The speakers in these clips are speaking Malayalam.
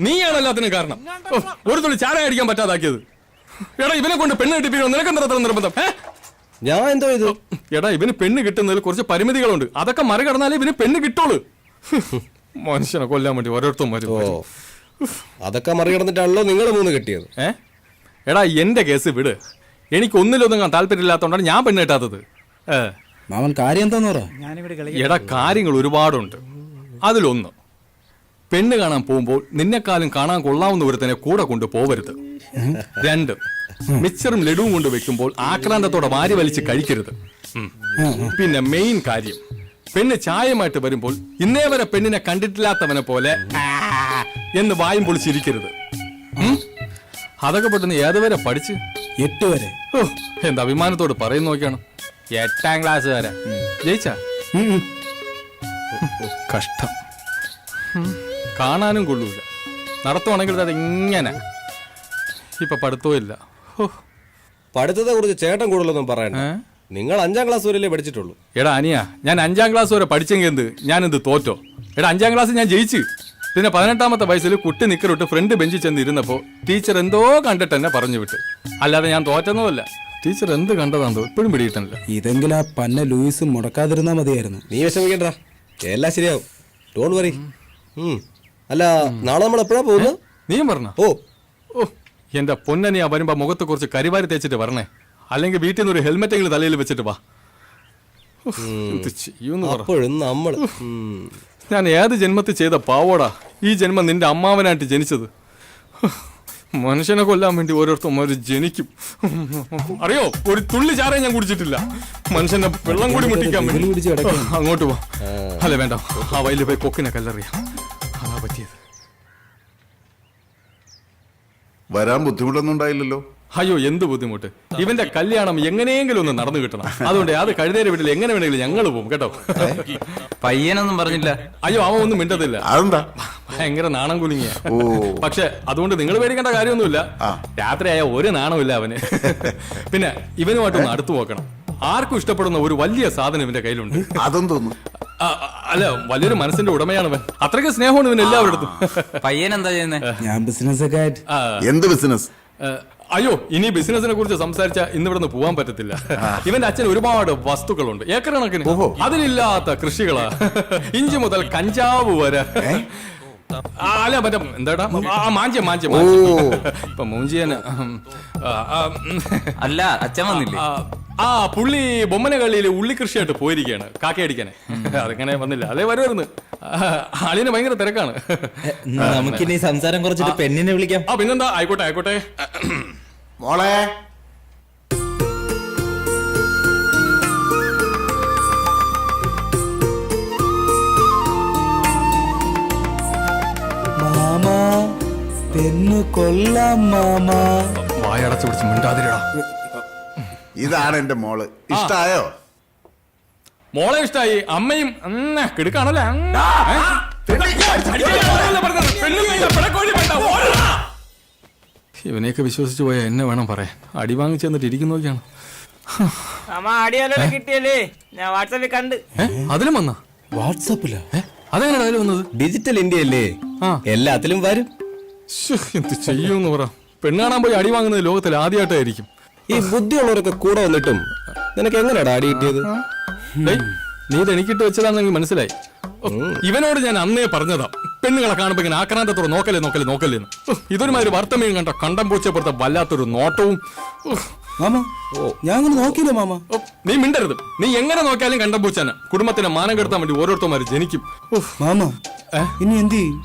നീയാണ് എല്ലാത്തിനും കാരണം. ഒരു തുള്ളി ചായ അടിക്കാൻ പറ്റാതാക്കിയത്. എടാ ഇവനെ കൊണ്ട് പെണ്ണ് കിട്ടിപ്പിക്കണോ? നിനക്ക് എന്താ നിർബന്ധം? ഞാൻ എന്തോ ഇത്? എടാ ഇവന് പെണ്ണ് കിട്ടുന്നതിൽ കുറച്ച് പരിമിതികളുണ്ട്. അതൊക്കെ മറികടന്നാലേ ഇവന് പെണ്ണ് കിട്ടുള്ളൂ. മനുഷ്യനെ കൊല്ലാൻ വേണ്ടി ഓരോരുത്തരും വരും. അതൊക്കെ മറികടന്നിട്ടാണല്ലോ നിങ്ങൾ 3 കിട്ടിയത്. എടാ എന്റെ കേസ് വിട്. എനിക്ക് ഒന്നിലൊന്നും താല്പര്യമില്ലാത്തതുകൊണ്ടാണ് ഞാൻ പെണ്ണ് കിട്ടാത്തത്. മാമൻ കാര്യം എന്താന്ന് പറ. എടാ കാര്യങ്ങൾ ഒരുപാടുണ്ട്. അതിലൊന്ന്, പെണ്ണ് കാണാൻ പോകുമ്പോൾ നിന്നെക്കാളും കാണാൻ കൊള്ളാവുന്ന ഒരുത്തനെ കൂടെ കൊണ്ട് പോവരുത്. 2, മിച്ചറും ലഡുവും കൊണ്ട് വെക്കുമ്പോൾ ആക്രാന്തത്തോടെ വാരി വലിച്ച് കഴിക്കരുത്. പിന്നെ മെയിൻ കാര്യം, പെണ്ണ് ചായമായിട്ട് വരുമ്പോൾ ഇന്നേ വരെ പെണ്ണിനെ കണ്ടിട്ടില്ലാത്തവനെ പോലെ എന്ന് വായും പൊളിച്ചിരിക്കരുത്. അതൊക്കെ പെട്ടെന്ന് ഏതുവരെ പഠിച്ച്? 8 വരെ. എന്താ അഭിമാനത്തോട് പറയുന്ന നോക്കിയാണ്. 8ാം ക്ലാസ് വരെ ജയിച്ചാ? കഷ്ടം. കാണാനും കൊള്ളൂല. നടത്തുവാണെങ്കിൽ അത് ഇങ്ങനെ. ഇപ്പൊ പഠിത്തവും ഇല്ല. പഠിത്തത്തെ കുറിച്ച് ചേട്ടൻ കൂടുതലൊന്നും പറയണ്ട. നിങ്ങൾ 5ാം ക്ലാസ് വരെയല്ലേ പഠിച്ചിട്ടുള്ളൂ. എടാ അനിയ, ഞാൻ 5ാം ക്ലാസ് വരെ പഠിച്ചെങ്കിൽ എന്ത്, ഞാനെന്ത് തോറ്റോ? എടാ 5ാം ക്ലാസ് ഞാൻ ജയിച്ച്. പിന്നെ 18ാമത്തെ വയസ്സിൽ കുട്ടി നിക്കറിട്ട് ഫ്രണ്ട് ബെഞ്ചിൽ ചെന്ന് ഇരുന്നപ്പോ ടീച്ചർ എന്തോ കണ്ടിട്ട് എന്നെ പറഞ്ഞു വിട്ട്. അല്ലാതെ ഞാൻ തോറ്റൊന്നുമല്ല. ടീച്ചർ എന്ത് കണ്ടതാന്തോ ഇപ്പോഴും പിടിയിട്ടില്ല. ഇതെങ്കിലും ആ പന്ന ലൂയിസ് മുടക്കാതിരുന്നാ മതിയായിരുന്നു. നീ വിഷമിക്കണ്ട, എല്ലാം ശരിയാവും. Don't worry. അല്ല, നാളെ നമ്മൾ എപ്പോഴാ പോകുന്നത്? നീയും പറഞ്ഞ? ഓ എന്റെ പൊന്നനിയാ, വരുമ്പോ മുഖത്ത് കുറച്ച് കരിവാരി തേച്ചിട്ട് വരണേ. അല്ലെങ്കിൽ വീട്ടിൽ നിന്ന് ഒരു ഹെൽമെറ്റ് എങ്കിലും തലയിൽ വെച്ചിട്ട് വാ. അപ്പോഴും നമ്മൾ ഞാൻ ഏത് ജന്മത്തിൽ ചെയ്ത പാവോടാ ഈ ജന്മം നിന്റെ അമ്മാവനായിട്ട് ജനിച്ചത്. മനുഷ്യനെ കൊല്ലാൻ വേണ്ടി ഓരോരുത്തർ ജനിക്കും. അറിയോ, ഒരു തുള്ളി ചാരം ഞാൻ കുടിച്ചിട്ടില്ല. മനുഷ്യനെ വെള്ളം കൂടി മുട്ടിക്കാൻ വേണ്ടി. അങ്ങോട്ട് പോ. അല്ല വേണ്ട, ആ വയലിൽ പോയി കൊക്കിനെ കല്ലെറിയാം. അതാ പറ്റിയത്. വരാൻ ബുദ്ധിമുട്ടൊന്നും ഉണ്ടായില്ലല്ലോ? അയ്യോ എന്ത് ബുദ്ധിമുട്ട്. ഇവന്റെ കല്യാണം എങ്ങനെയെങ്കിലും ഒന്ന് നടന്നു കിട്ടണം. അതുകൊണ്ട് അത് കഴുതേരെ വീട്ടിൽ എങ്ങനെ വേണമെങ്കിലും ഞങ്ങൾ പോകും കേട്ടോ. പയ്യനൊന്നും പറഞ്ഞില്ല. അയ്യോ അവൻ ഒന്നും മിണ്ടത്തില്ല. അതെന്താ? ഭയങ്കര നാണം കുലുങ്ങിയ. പക്ഷെ അതുകൊണ്ട് നിങ്ങൾ പേടിക്കേണ്ട കാര്യമൊന്നുമില്ല. രാത്രിയായ ഒരു നാണമില്ല അവന്. പിന്നെ ഇവനുമായിട്ടൊന്ന് അടുത്തു നോക്കണം. ആർക്കും ഇഷ്ടപ്പെടുന്ന ഒരു വലിയ സാധനം ഇവന്റെ കയ്യിലുണ്ട്. അതെന്തോന്നു? അല്ല, വലിയൊരു മനസ്സിന്റെ ഉടമയാണ് അവൻ. അത്രയ്ക്ക് സ്നേഹമാണ് ഇവൻ എല്ലാവരുടെ. പയ്യൻ എന്താ ചെയ്യുന്നത്? ഞാൻ ബിസിനസ് ഒക്കെ ആയിട്ട്. എന്ത് ബിസിനസ്? അയ്യോ ഇനി ബിസിനസിനെ കുറിച്ച് സംസാരിച്ചാൽ ഇന്നിവിടുന്ന് പോകാൻ പറ്റത്തില്ല. ഇവന്റെ അച്ഛൻ ഒരുപാട് വസ്തുക്കളുണ്ട്, ഏക്കർ കണക്കിന്. അതിലില്ലാത്ത കൃഷികളാ. ഇഞ്ചി മുതൽ കഞ്ചാവ് വരെ. അല്ല മറ്റേ എന്താടാ മാഞ്ചിയ ഇപ്പൊ മൂഞ്ചിയന്. അല്ല അച്ഛൻ വന്നില്ലേ? പുള്ളി ബൊമ്മന കളിയില് ഉള്ളി കൃഷിയായിട്ട് പോയിരിക്കുകയാണ്, കാക്കയടിക്കാനെ. അതിങ്ങനെ വന്നില്ല, അതേ വരുമായിരുന്നു. അളിയന് ഭയങ്കര തിരക്കാണ്. നമുക്കിനി സംസാരം കുറച്ചിട്ട് പെണ്ണിനെ വിളിക്കാം. പിന്നെന്താ, ആയിക്കോട്ടെ ആയിക്കോട്ടെ. മോളെ മാമാ പെണ്ണ് കൊല്ലാം മാമാ. വായടച്ചു പിടിച്ച് മിണ്ടാതിരടാ. ഇതാണ് എന്റെ മോള്. ഇഷ്ടായോ? മോളെ ഇഷ്ടായി. അമ്മയും കിടക്കാണല്ലേ. ഇവനെയൊക്കെ വിശ്വസിച്ച് പോയാ എന്നെ വേണം പറയാൻ. അടി വാങ്ങിച്ചു തന്നിട്ട് ഇരിക്കുന്നു നോക്കിയാണ്. കിട്ടിയല്ലേ, ഞാൻ വാട്സാപ്പിൽ കണ്ട്. അതിലും വന്നാ? വാട്സാപ്പിലാ? അതെങ്ങനെ അതിലും വന്നത്? ഡിജിറ്റൽ ഇന്ത്യ അല്ലേ, എല്ലാത്തിലും വരും. എന്ത് ചെയ്യൂന്ന് പറ. പെണ്ണാണാൻ പോയി അടി വാങ്ങുന്നത് ലോകത്തിൽ ആദ്യമായിട്ടായിരിക്കും. ഈ ബുദ്ധിയുള്ളവരൊക്കെ കൂടെ വന്നിട്ടും നിനക്ക് എങ്ങനെയാടാ അടി കിട്ടിയത്? നീ ഇത് എനിക്കിട്ട് വെച്ചതാണെങ്കിൽ മനസ്സിലായി. ഇവനോട് ഞാൻ അന്നേ പറഞ്ഞതാ, പെണ്ണുങ്ങളെ കാണുമ്പോ ഇങ്ങനെ ആക്രാന്തത്തോടെ നോക്കല്ലേന്ന്. ഇതൊരുമാതിരി വർത്തമീൻ കണ്ട കണ്ടം പൂച്ചപ്പെടുത്ത വല്ലാത്തൊരു നോട്ടവും. മാമാ ഞാൻ അങ്ങനെ നോക്കിയില്ല മാമ. നീ മിണ്ടരുത്. നീ എങ്ങനെ നോക്കിയാലും കണ്ടം പൂച്ചാന. കുടുംബത്തിന്റെ മാനം കെടുത്താൻ വേണ്ടി ഓരോരുത്തന്മാര് ജനിക്കും. മാമ ഇനി എന്ത് ചെയ്യും?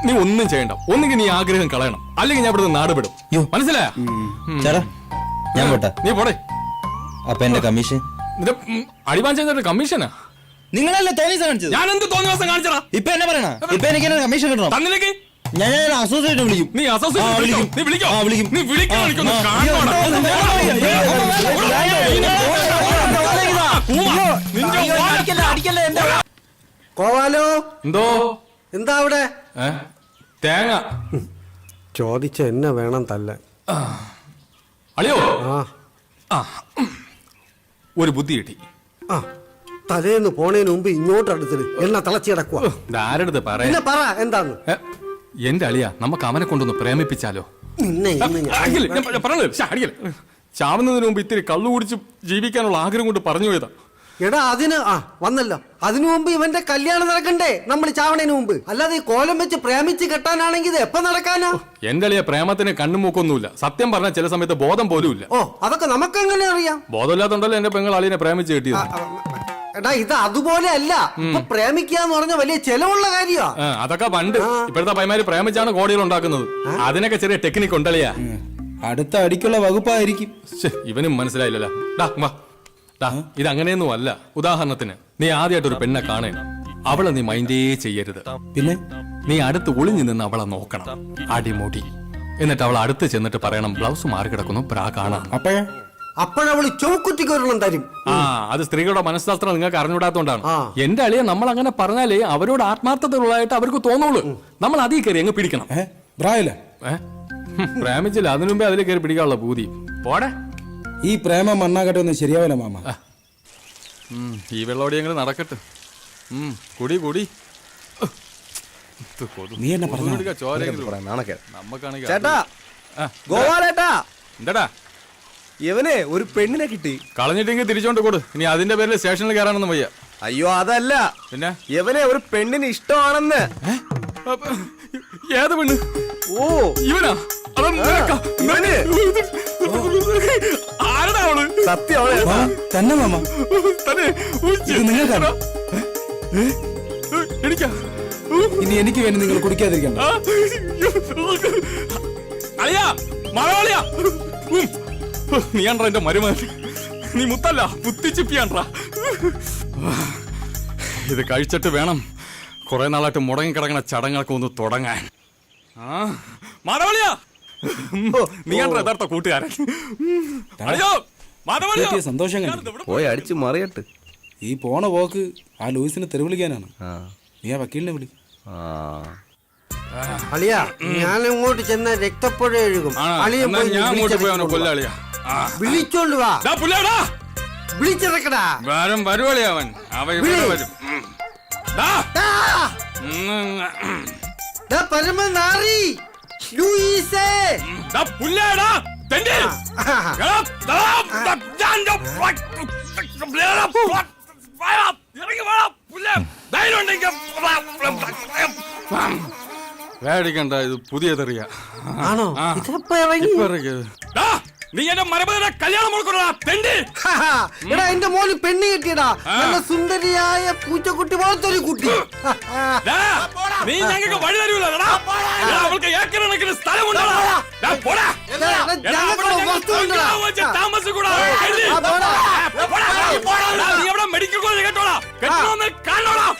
നീ ഒന്നും ചെയ്യണ്ട. ഒന്നുകിൽ നീ ആഗ്രഹം കളയണം, അല്ലെങ്കിൽ ഞാൻ ഇവിടുന്ന് നാട് വിടും. മനസ്സിലായ? ഞാൻ പോട്ടെ. നീ പോടെ. അപ്പൊ എന്റെ കമ്മീഷൻ? അടിവാൻ ചെയ്തിട്ട് കമ്മീഷനാ? നിങ്ങളല്ലേ തോന്നിയ കാണിച്ചത്? ഞാൻ എന്ത് തോന്നിയ ദിവസം കാണിച്ചടാ? ഇപ്പൊ എന്നെ പറയണ? ഇപ്പൊ എനിക്ക് കമ്മീഷൻ കിട്ടണം. തന്നിലേക്ക് ഞാൻ അസോസിയേറ്റ് വിളിക്കും. നീ അസോസിയേറ്റ് വിളിക്കും? നീ വിളിക്കും? നീ വിളിക്കണം. കോവാലോ എന്തോ? എന്താ അവിടെ? തേങ്ങ ചോദിച്ച എന്നെ വേണം തല്ല. അളിയോ ഒരു ബുദ്ധി കിട്ടി. തലേന്ന് പോണേന് മുമ്പ് ഇങ്ങോട്ട് അടുത്തിട്ട് എന്നെ തിളച്ചിടക്കുക. ആരടുത്ത് പറ എന്താന്ന്. എന്റെ അളിയ നമുക്ക് അവനെ കൊണ്ടൊന്ന് പ്രേമിപ്പിച്ചാലോ? നിന്നെ ഇന്ന് ഞാൻ അടിക്കല്, ഞാൻ പറഞ്ഞത്, ശ്ശെ, അടിക്കല്. ചാവുന്നതിന് മുമ്പ് ഇത്തിരി കള്ളു കുടിച്ച് ജീവിക്കാനുള്ള ആഗ്രഹം കൊണ്ട് പറഞ്ഞു പോയതാ. എടാ അതിന് വന്നല്ലോ. അതിനു മുമ്പ് ഇവന്റെ കല്യാണം നടക്കണ്ടേ നമ്മൾ ചാവണേന് മുമ്പ്? അല്ലാതെ ഈ കോലം വെച്ച് പ്രേമിച്ച് കെട്ടാനാണെങ്കിൽ ഇത് എപ്പോ നടക്കാനാ? എന്റെ അളിയ പ്രേമത്തിന് കണ്ണും മൂക്കൊന്നുമില്ല. സത്യം പറഞ്ഞാൽ ചില സമയത്ത് ബോധം പോലും ഇല്ല. അതൊക്കെ നമുക്ക് എങ്ങനെ അറിയാം? ബോധമില്ലാത്തോണ്ടല്ലോ എന്റെ പെങ്ങൾ അളിയനെ പ്രേമിച്ച് കിട്ടിയത്. എടാ ഇത് അതുപോലെ അല്ല. ഇപ്പൊ പ്രേമിക്കുക എന്ന് പറഞ്ഞ വലിയ ചെലവുള്ള കാര്യമാ. അതൊക്കെ പണ്ട്. ഇപ്പോഴത്തെ പൈമാര് പ്രേമിച്ചാണ് കോടികൾ ഉണ്ടാക്കുന്നത്. അതിനൊക്കെ ചെറിയ ടെക്നിക്ക് ഉണ്ടല്ലയാ. അടുത്ത അടിക്കുള്ള വകുപ്പായിരിക്കും. ഇവനും മനസ്സിലായില്ലല്ലോ. ഇത് അങ്ങനെയൊന്നും അല്ല. ഉദാഹരണത്തിന് നീ ആദ്യമായിട്ട് ഒരു പെണ്ണെ കാണേ, അവളെ നീ മൈൻഡേ ചെയ്യരുത്. പിന്നെ നീ അടുത്ത് ഒളിഞ്ഞു നിന്ന് അവളെ നോക്കണം, അടിമുടി. എന്നിട്ട് അവൾ അടുത്ത് ചെന്നിട്ട് പറയണം, ബ്ലൗസ് മാറി കിടക്കുന്നു, ബ്രാ കാണാം. അപ്പോഴവള് ചൗക്കുറ്റിക്ക് ഒരെണ്ണം തരും. അത് സ്ത്രീകളുടെ മനഃശാസ്ത്രം നിങ്ങൾക്ക് അറിഞ്ഞുകൂടാത്തോണ്ടാണ്. എന്റെ അളിയെ നമ്മൾ അങ്ങനെ പറഞ്ഞാലേ അവരോട് ആത്മാർത്ഥതയുള്ളതായിട്ട് അവർക്ക് തോന്നുള്ളൂ. നമ്മൾ അതിൽ കയറി അങ്ങ് പിടിക്കണം. പ്രേമിച്ചില്ല, അതിനു മുമ്പേ അതിൽ കയറി പിടിക്കാനുള്ള ബൂതി പോടെ. ഈ പ്രേമം മണ്ണാകട്ടെ ഒന്നും ശരിയാവില്ല മാമ. ഈ വെള്ളോടിയെങ്കിലും നടക്കട്ടെ. കുടി കുടി. നീ എന്നെ പറഞ്ഞു ചേട്ടാ, ഗോപാലേട്ടാ, എന്താടാ ഇവനെ ഒരു പെണ്ണിനെ കിട്ടി. കളഞ്ഞിട്ടെങ്കിൽ തിരിച്ചോണ്ട് കൊടു. ഇനി അതിന്റെ പേരിൽ സ്റ്റേഷനിൽ കയറാനൊന്നും വയ്യ. അയ്യോ അതല്ല, പിന്നെ ഇവനെ ഒരു പെണ്ണിന് ഇഷ്ടമാണെന്ന്. ഏത് പെണ്ണ്? ഇവനാ? ആരടാ അവള്? സത്യം തന്നെ മാമ. എനിക്കാ? ഇനി എനിക്ക് വേണ്ടി നിങ്ങൾ കുടിക്കാതിരിക്കണ്ട. അളിയാ, മലയാളിയാ, നീയാണ്ട്രാ എന്റെ മരുമകൻ. നീ മുത്തല്ല, മുത്തിച്ചിപ്പിയാണ്ട്രാ. ഇത് കഴിച്ചിട്ട് വേണം കുറെ നാളായിട്ട് മുടങ്ങിക്കിടക്കണ ചടങ്ങൊക്കെ ഒന്ന് തുടങ്ങാൻ. മാധവളിയാ, നീയാണ്ട്രാ യഥാർത്ഥ കൂട്ടുകാരൻ. സന്തോഷം കണ്ടു. പോയി അടിച്ച് മറിയട്ട്. ഈ പോണ പോക്ക് ആ ലൂയിസിനെ തെരുവിളിക്കാനാണ്. നീ ആ വക്കീലിനെ വിളി. അളിയാ, ഞാൻ ഇങ്ങോട്ട് ചെന്ന രക്തപ്പുഴ എഴുകും. ഞാൻ അങ്ങോട്ട് പോയി അവനെ കൊല്ലാളിയാ. വിളിച്ചോണ്ട് വാ. വിളിച്ചിറക്കടാ. വരുവളിയാ അവൻ. വരും. പരമനാറി ലൂയിസേ. പേടിക്കണ്ട, ഇത് പുതിയ തെറിയ. ആണോ? ഇതപ്പോ ഇറങ്ങി. നീ എന്റെ മരപതിനെ കല്യാണം കൊടുക്കണ തെണ്ടി. എടാ എന്റെ മോന് പെണ്ണ് കിട്ടിയടാ. നല്ല സുന്ദരിയായ പൂച്ചക്കുട്ടി പോലത്തൊരു കുട്ടി. നീ ഞങ്ങൾക്ക് വഴി തരൂല. അവൾക്ക് ഏക്കറണക്കിന് സ്ഥലമുണ്ടോ? Medical college കേട്ടോളാം. കാണോളാം.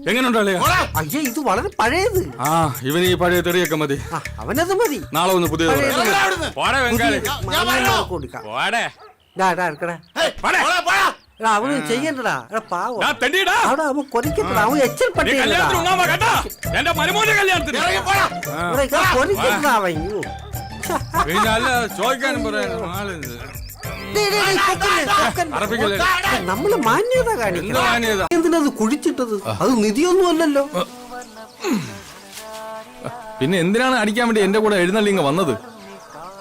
എങ്ങനെയുണ്ടോ? അയ്യോ, ഇത് വളരെ പഴയത്. ഇവന് ഈ പഴയ തെറിയൊക്കെ മതി. അവനത് മതി. നാളെ ഒന്ന് പുതിയ അവന് ചെയ്യണ്ടടാ. പാവം അവൻ കൊതിക്കട്ടടാ. അവൻ എച്ചൽപ്പെട്ട എന്റെ മരുമോന്റെ കല്യാണത്തിന് കൊതിക്കട്ടടാ അവൻ. പിന്നെ അല്ല ചോദിക്കാനും പറയാനും ആളുണ്ട്. നമ്മള് മാന്യത കാണിക്കണം. എന്തിനത് കുഴിച്ചിട്ടത്? അത് നിധിയൊന്നും അല്ലല്ലോ. പിന്നെ എന്തിനാണ് അടിക്കാൻ വേണ്ടി എന്റെ കൂടെ എഴുന്നള്ളിങ്ങ വന്നത്?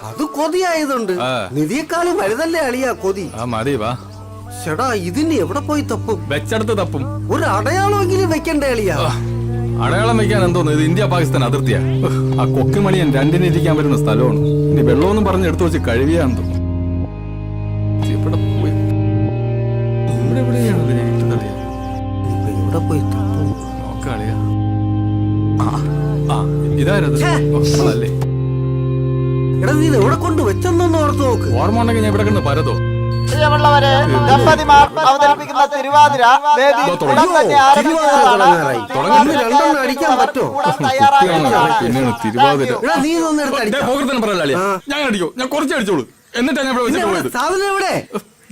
അത് കൊതിയായതുണ്ട്. നിധിയെക്കാളും വലുതല്ലേ അളിയാ കൊതി. മതി വാ. ചേടാ, ഇതിന് എവിടെ പോയി തപ്പും? വെച്ചെടുത്ത് തപ്പും. ഒരു അടയാളമെങ്കിലും വെക്കണ്ടേ അളിയാ? അടയാളം വെക്കാൻ എന്തോന്ന്? ഇത് ഇന്ത്യ പാകിസ്ഥാൻ അതിർത്തിയാ. ആ കൊക്കുമണിയൻ രണ്ടിന് ഇരിക്കാൻ വരുന്ന സ്ഥലമാണ്. ഇനി വെള്ളമൊന്നും പറഞ്ഞ് എടുത്തു വെച്ച് കഴിയാൻ തോന്നും. ഇവിടെ പോയി ഇവിടെ പോയി തപ്പും. നോക്കാളിയാ. ഇതാരത്? അല്ലേ? എടാ, നീ എവിടെ കൊണ്ട് വെച്ചെന്നൊന്ന് ഓർത്ത് നോക്ക്. ഓർമ്മ ഉണ്ടെങ്കിൽ ഞാൻ ഇവിടെ കിടന്ന് പരതോ. പ്രിയമുള്ളവരെ, ദമ്പതിമാർ അവതരിപ്പിക്കുന്ന തിരുവാതിര വേദി ഉടൻ തന്നെ ആരംഭിക്കുന്നതാണ്. രണ്ടെണ്ണം അടിക്കാൻ പറ്റോ? പിന്നെയാണ് തിരുവാതിര. നീ ഇതൊന്നും എടുത്ത് അടിക്കാം. ഞാൻ അടിക്കോ? ഞാൻ കുറച്ച് അടിച്ചോളൂ. എന്നിട്ടാ ഞാൻ ഇവിടെ വെച്ചിട്ട് പോയത്. സാധനം എവിടെ?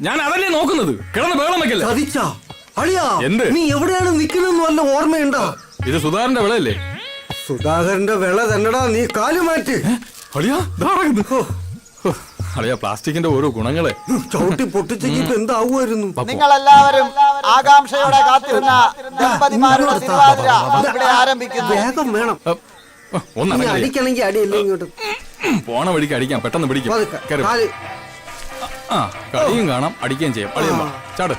ഞാൻ അതല്ലേ നോക്കുന്നത്. കിടന്ന് ബഹളം വെക്കല്ലേ. ചതിച്ചാ അളിയാ? എന്ത്? നീ എവിടെയാണ് നിൽക്കുന്നതെന്ന് വല്ല ഓർമ്മയുണ്ടോ? ഇത് സുധാകരന്റെ വിളയല്ലേ? സുധാകരന്റെ വിള തന്നെടാ. നീ കാലു മാറ്റ്. അളിയാ, അളിയ പ്ലാസ്റ്റിക്കിന്റെ ഓരോ ഗുണങ്ങളെ ചവിട്ടി പൊട്ടിച്ചെങ്കിൽ ഇപ്പൊ എന്താവുമായിരുന്നു? നിങ്ങൾ എല്ലാവരും ആകാംക്ഷയോടെ കാത്തിരുന്ന ദമ്പതിമാരുടെ തിരുവാതിര ഇവിടെ ആരംഭിക്കുന്നു. വേഗം വേണം. നീ ഒന്നടങ്ങി അടിക്കണമെങ്കിൽ അടിയല്ലേ ഇങ്ങോട്ട്. പോണ വഴിക്ക് അടിക്കാം, പെട്ടെന്ന് പിടിക്കും. പതുക്കെ. കേറി. കാല്. ആ കളിയും കാണാം, അടിക്കുകയും ചെയ്യാം. അളിയൻ വാ, ചാട്.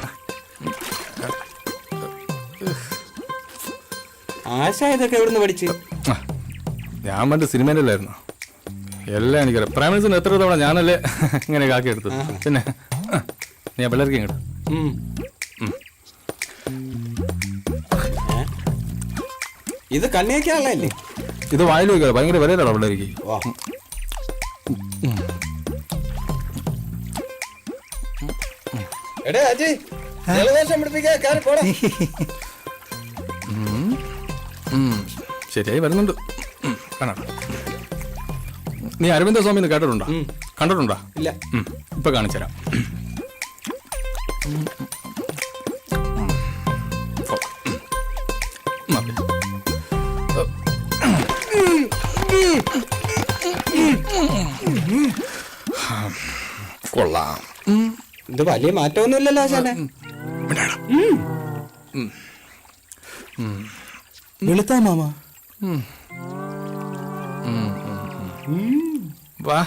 ആശ ഇതൊക്കെ എവിടുന്ന് പഠിച്ച്? ആ, ഞാൻ പണ്ട് സിനിമയിലായിരുന്നു. എല്ലാം എനിക്കറിയാം. പ്രേമനസിന് എത്ര തവണ ഞാനല്ലേ ഇങ്ങനെ കാക്കി എടുത്തത്. പിന്നെ നീ ആ പിള്ളേർക്ക് ഇങ്ങോട്ട്. ഇത് കണ്ണിയൊക്കെയാണല്ലേ? ഇത് വായിൽ വയ്ക്കാതെ ഭയങ്കര വിലയിലാണ് പിള്ളേർക്ക്. എടേ അജി ജലദോഷം പിടിപ്പിക്കാൻ കയറി പോടാ. ശരിയായി വരുന്നുണ്ട്. കാണാം. നീ അരവിന്ദ സ്വാമിന്ന് കേട്ടിട്ടുണ്ടോ? കണ്ടിട്ടുണ്ടോ? ഇല്ല. ഇപ്പൊ കാണിച്ചു തരാം. കൊള്ളാം. ഇത് വലിയ മാറ്റമൊന്നുമില്ലല്ലോ ആശാനെ. വെളുത്താ മാമ. വാ